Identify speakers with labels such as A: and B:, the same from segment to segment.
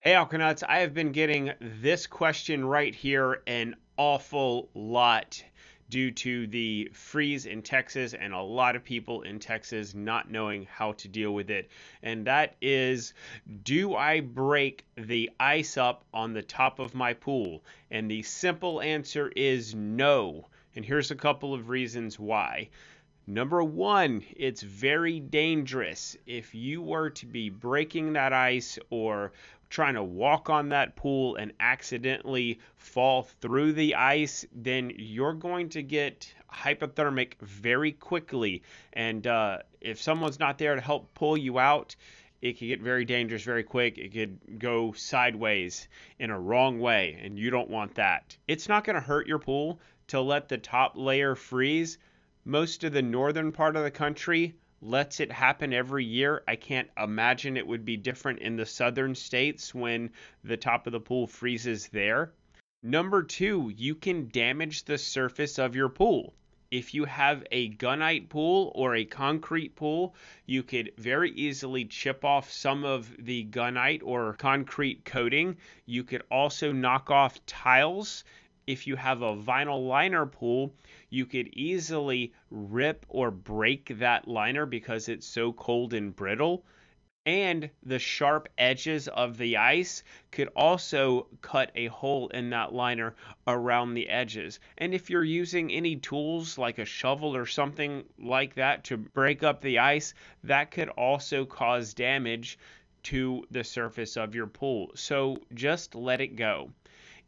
A: Hey Aquanuts, I have been getting this question right here an awful lot due to the freeze in Texas and a lot of people in Texas not knowing how to deal with it. And that is, do I break the ice up on the top of my pool? And the simple answer is no. And here's a couple of reasons why. Number one, it's very dangerous. If you were to be breaking that ice or trying to walk on that pool and accidentally fall through the ice, then you're going to get hypothermic very quickly. And if someone's not there to help pull you out, it could get very dangerous very quick. It could go sideways in a wrong way, and you don't want that. It's not going to hurt your pool to let the top layer freeze. Most of the northern part of the country lets it happen every year. I can't imagine it would be different in the southern states when the top of the pool freezes there. Number two, you can damage the surface of your pool. If you have a gunite pool or a concrete pool, you could very easily chip off some of the gunite or concrete coating. You could also knock off tiles. If you have a vinyl liner pool, you could easily rip or break that liner because it's so cold and brittle. And the sharp edges of the ice could also cut a hole in that liner around the edges. And if you're using any tools like a shovel or something like that to break up the ice, that could also cause damage to the surface of your pool. So just let it go.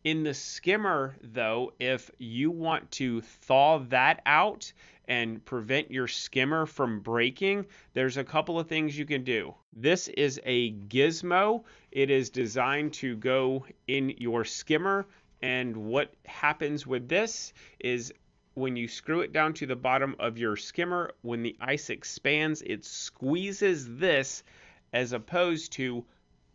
A: In the skimmer, though, if you want to thaw that out and prevent your skimmer from breaking, there's a couple of things you can do. This is a gizmo. It is designed to go in your skimmer, and what happens with this is when you screw it down to the bottom of your skimmer, when the ice expands, it squeezes this as opposed to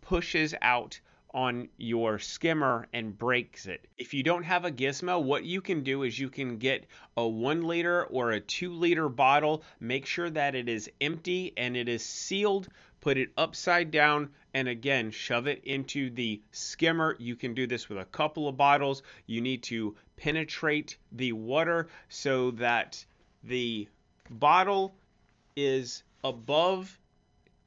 A: pushes out on your skimmer and breaks it. If you don't have a gizmo, what you can do is you can get a 1 liter or a 2 liter bottle, make sure that it is empty and it is sealed, put it upside down, and again, shove it into the skimmer. You can do this with a couple of bottles. You need to penetrate the water so that the bottle is above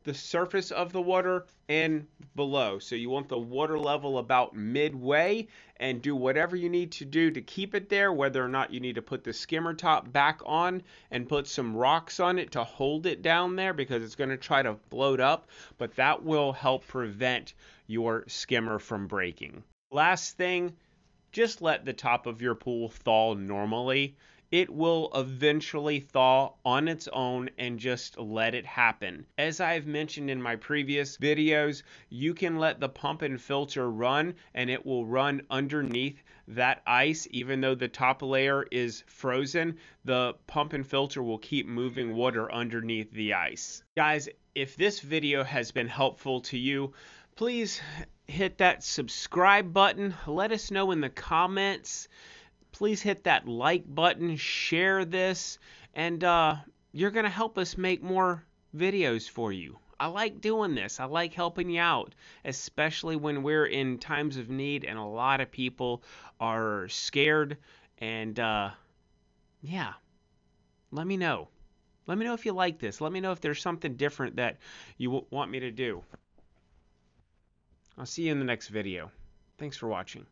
A: the surface of the water and below. So you want the water level about midway, and do whatever you need to do to keep it there, whether or not you need to put the skimmer top back on and put some rocks on it to hold it down there because it's going to try to float up, but that will help prevent your skimmer from breaking. Last thing, just let the top of your pool thaw normally. It will eventually thaw on its own, and just let it happen. As I've mentioned in my previous videos, you can let the pump and filter run and it will run underneath that ice. Even though the top layer is frozen, the pump and filter will keep moving water underneath the ice. Guys, if this video has been helpful to you, please hit that subscribe button. Let us know in the comments. Please hit that like button, share this, and you're going to help us make more videos for you. I like doing this. I like helping you out, especially when we're in times of need and a lot of people are scared. And yeah, let me know. Let me know if you like this. Let me know if there's something different that you want me to do. I'll see you in the next video. Thanks for watching.